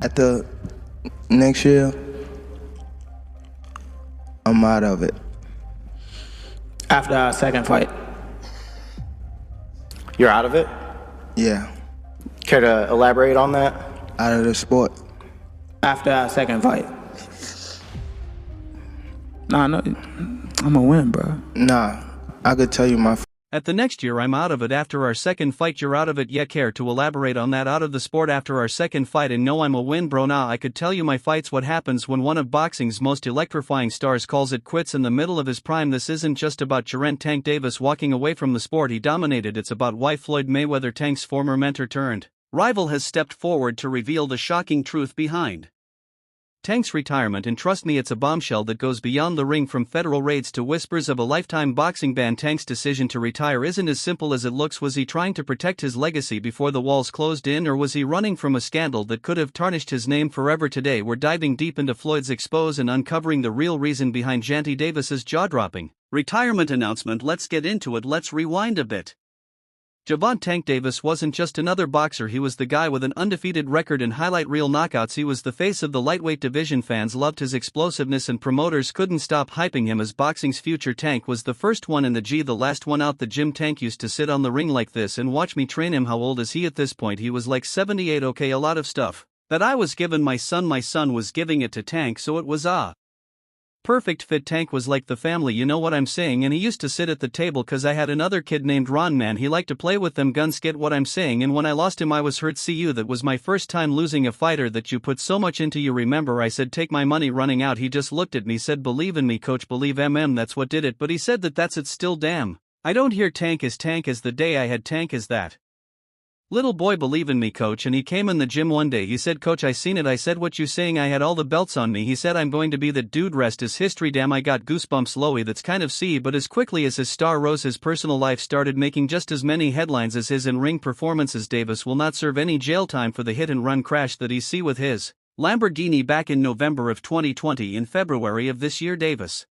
At the next year, I'm out of it. After our second fight. You're out of it? Yeah, Care to elaborate on that? out of the sport. After our second fight. Nah, no, I'm gonna win, bro. Nah, I could tell you my At the next year I'm out of it. After our second fight you're out of it. Yeah, care to elaborate on that? Out of the sport after our second fight, and no, I'm a win, bro. Nah, I could tell you my fights. What happens when one of boxing's most electrifying stars calls it quits in the middle of his prime? This isn't just about Gervonta Tank Davis walking away from the sport he dominated. It's about why Floyd Mayweather, Tank's former mentor turned rival, has stepped forward to reveal the shocking truth behind Tank's retirement. And trust me, it's a bombshell that goes beyond the ring. From federal raids to whispers of a lifetime boxing ban, Tank's decision to retire isn't as simple as it looks. Was he trying to protect his legacy before the walls closed in, or was he running from a scandal that could have tarnished his name forever? Today we're diving deep into Floyd's expose and uncovering the real reason behind Gervonta Davis's jaw-dropping retirement announcement. Let's get into it. Let's rewind a bit. Gervonta Tank Davis wasn't just another boxer, he was the guy with an undefeated record and highlight reel knockouts. He was the face of the lightweight division. Fans loved his explosiveness and promoters couldn't stop hyping him as boxing's future. Tank was the first one in the G, the last one out the gym. Tank used to sit on the ring like this and watch me train him. How old is he at this point? He was like 78. Okay, a lot of stuff that I was given my son was giving it to Tank, so it was perfect fit. Tank was like the family, you know what I'm saying? And he used to sit at the table cause I had another kid named Ron. Man, he liked to play with them guns, get what I'm saying? And when I lost him I was hurt. See you, that was my first time losing a fighter that you put so much into. You remember I said take my money running out? He just looked at me, said believe in me coach, believe that's what did it. But he said that's it still. Damn, I don't hear Tank as the day I had Tank as that little boy. Believe in me coach. And he came in the gym one day, he said coach I seen it. I said what you saying? I had all the belts on me. He said I'm going to be that dude, rest is history. Damn, I got goosebumps. Lowy, that's kind of see. But as quickly as his star rose, his personal life started making just as many headlines as his in-ring performances. Davis will not serve any jail time for the hit and run crash that he see with his Lamborghini back in November of 2020. In February of this year, Davis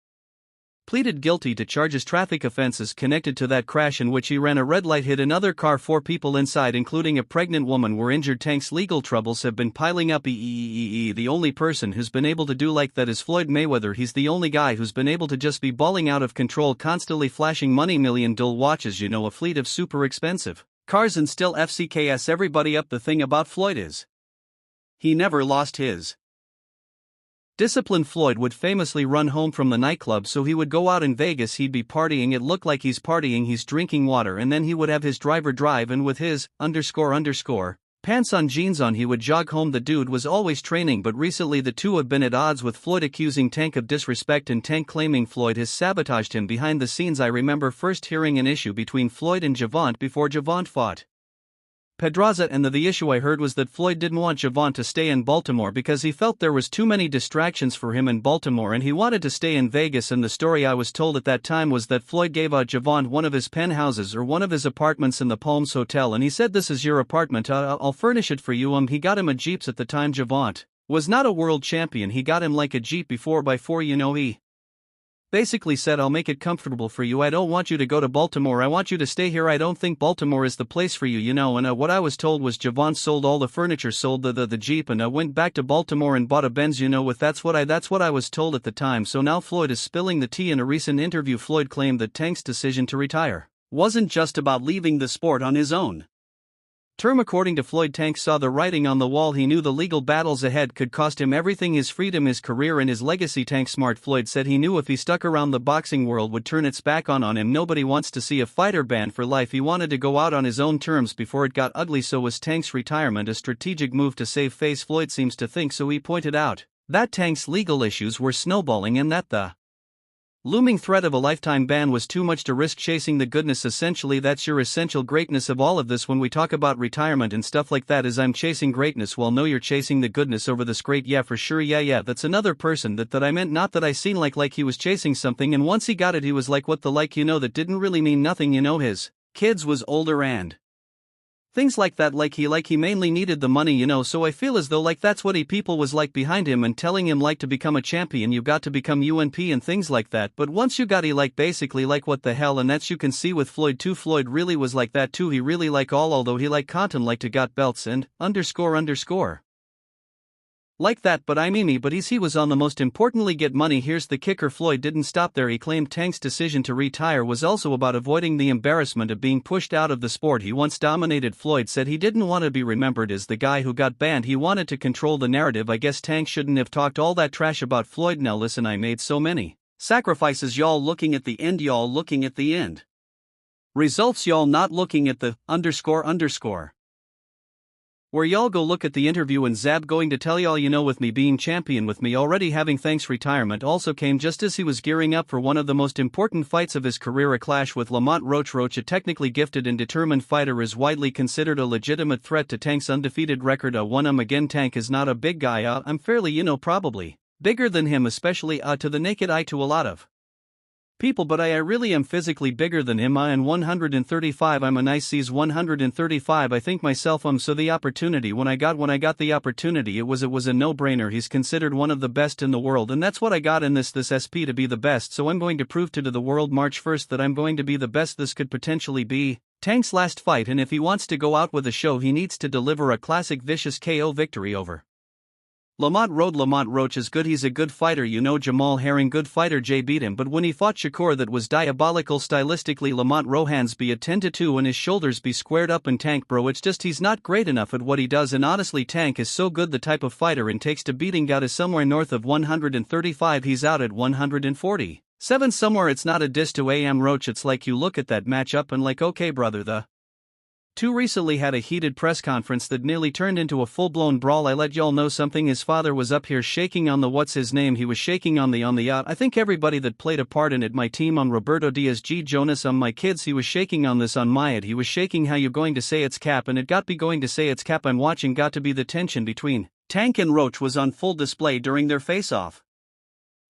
pleaded guilty to charges traffic offenses connected to that crash in which he ran a red light, hit another car. 4 people inside, including a pregnant woman, were injured. Tank's legal troubles have been piling up. The only person who's been able to do like that is Floyd Mayweather. He's the only guy who's been able to just be balling out of control, constantly flashing money, $1,000,000 watches, you know, a fleet of super expensive cars, and still FCKS everybody up. The thing about Floyd is he never lost his discipline. Floyd would famously run home from the nightclub, so he would go out in Vegas, he'd be partying, it looked like he's partying, he's drinking water, and then he would have his driver drive, and with his pants on, jeans on, he would jog home. The dude was always training, but recently the two have been at odds, with Floyd accusing Tank of disrespect and Tank claiming Floyd has sabotaged him behind the scenes. I remember first hearing an issue between Floyd and Gervonta before Gervonta fought Pedraza, and the issue I heard was that Floyd didn't want Gervonta to stay in Baltimore because he felt there was too many distractions for him in Baltimore and he wanted to stay in Vegas. And the story I was told at that time was that Floyd gave Gervonta one of his penthouses or one of his apartments in the Palms Hotel, and he said, this is your apartment, I'll furnish it for you. He got him a Jeep. At the time Gervonta was not a world champion, he got him like a Jeep 4x4, you know. He basically said, I'll make it comfortable for you, I don't want you to go to Baltimore, I want you to stay here, I don't think Baltimore is the place for you, you know. And what I was told was Gervonta sold all the furniture, sold the Jeep, and went back to Baltimore and bought a Benz, you know. With that's what I was told at the time. So now Floyd is spilling the tea. In a recent interview, Floyd claimed that Tank's decision to retire wasn't just about leaving the sport on his own term. According to Floyd, Tank saw the writing on the wall. He knew the legal battles ahead could cost him everything, his freedom, his career, and his legacy. Tank smart. Floyd said he knew if he stuck around, the boxing world would turn its back on him. Nobody wants to see a fighter banned for life. He wanted to go out on his own terms before it got ugly. So was Tank's retirement a strategic move to save face? Floyd seems to think so. He pointed out that Tank's legal issues were snowballing and that the looming threat of a lifetime ban was too much to risk chasing the goodness. Essentially, that's your essential greatness of all of this. When we talk about retirement and stuff like that, is I'm chasing greatness. Well, no, you're chasing the goodness over this great. Yeah, for sure. Yeah, that's another person that I meant, not that I seen like he was chasing something, and once he got it he was like, what the like, you know. That didn't really mean nothing, you know. His kids was older and things like that, like he mainly needed the money, you know. So I feel as though like that's what people was like behind him and telling him like to become a champion you got to become UNP and things like that. But once you got like basically like what the hell, and that's you can see with Floyd too. Floyd really was like that too. He really like although he like content like to got belts and underscore. Like that, but but he was on the most importantly get money. Here's the kicker: Floyd didn't stop there. He claimed Tank's decision to retire was also about avoiding the embarrassment of being pushed out of the sport he once dominated. Floyd said he didn't want to be remembered as the guy who got banned. He wanted to control the narrative. I guess Tank shouldn't have talked all that trash about Floyd. Now listen, I made so many sacrifices, y'all looking at the end, y'all looking at the end results, y'all not looking at the __. Where y'all go look at the interview, and Zab going to tell y'all, you know, with me being champion, with me already having Tank's retirement also came just as he was gearing up for one of the most important fights of his career, a clash with Lamont Roach. Roach, a technically gifted and determined fighter, is widely considered a legitimate threat to Tank's undefeated record. Again, Tank is not a big guy. I'm fairly, probably bigger than him, especially to the naked eye to a lot of people, but I really am physically bigger than him. I am 135. I'm a nice C's 135. I think myself. So the opportunity, when I got the opportunity, it was a no-brainer. He's considered one of the best in the world, and that's what I got in this SP, to be the best. So I'm going to prove to the world March 1st that I'm going to be the best. This could potentially be Tank's last fight, and if he wants to go out with a show, he needs to deliver a classic vicious KO victory over Lamont Roach is good. He's a good fighter. Jamal Herring, good fighter. Jay beat him, but when he fought Shakur, that was diabolical stylistically. Lamont Rohan's be a 10-2 and his shoulders be squared up. And Tank, bro, it's just he's not great enough at what he does. And honestly, Tank is so good, the type of fighter and takes to beating God is somewhere north of 135. He's out at 147 somewhere. It's not a diss to AM Roach. It's like you look at that matchup and like, okay brother, the two recently had a heated press conference that nearly turned into a full-blown brawl. I let y'all know something. His father was up here shaking on the what's his name. He was shaking on the yacht. I think everybody that played a part in it. My team on Roberto Diaz, G Jonas, on my kids. He was shaking on this on my it. He was shaking how you going to say it's cap, and it got me going to say it's cap. I'm watching. Got to be the tension between Tank and Roach was on full display during their face-off.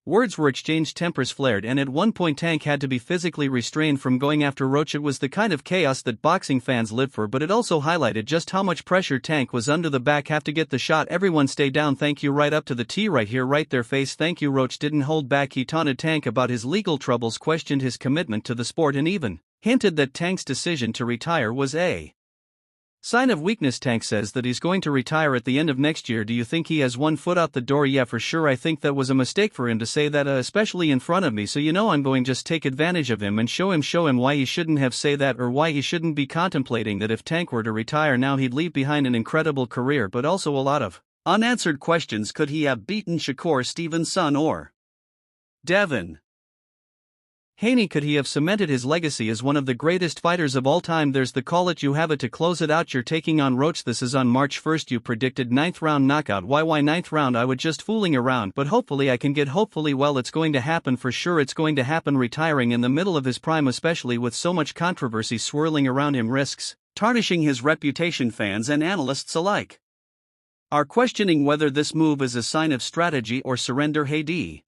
Words were exchanged, tempers flared, and at one point Tank had to be physically restrained from going after Roach. It was the kind of chaos that boxing fans live for, but it also highlighted just how much pressure Tank was under. The back have to get the shot. Everyone stay down. Thank you. Right up to the T right here, right there face. Thank you. Roach didn't hold back. He taunted Tank about his legal troubles, questioned his commitment to the sport, and even hinted that Tank's decision to retire was a sign of weakness. Tank says that he's going to retire at the end of next year. Do you think he has one foot out the door? Yeah, for sure. I think that was a mistake for him to say that, especially in front of me. So I'm going to just take advantage of him and show him why he shouldn't have say that, or why he shouldn't be contemplating that. If Tank were to retire now, he'd leave behind an incredible career, but also a lot of unanswered questions. Could he have beaten Shakur Stevenson or Devin Haney? Could he have cemented his legacy as one of the greatest fighters of all time? There's the call it. You have it to close it out. You're taking on Roach. This is on March 1st. You predicted 9th round knockout. Why 9th round? I was just fooling around, but hopefully I can get well, it's going to happen for sure. It's going to happen. Retiring in the middle of his prime, especially with so much controversy swirling around him, risks tarnishing his reputation. Fans and analysts alike are questioning whether this move is a sign of strategy or surrender. Hey D.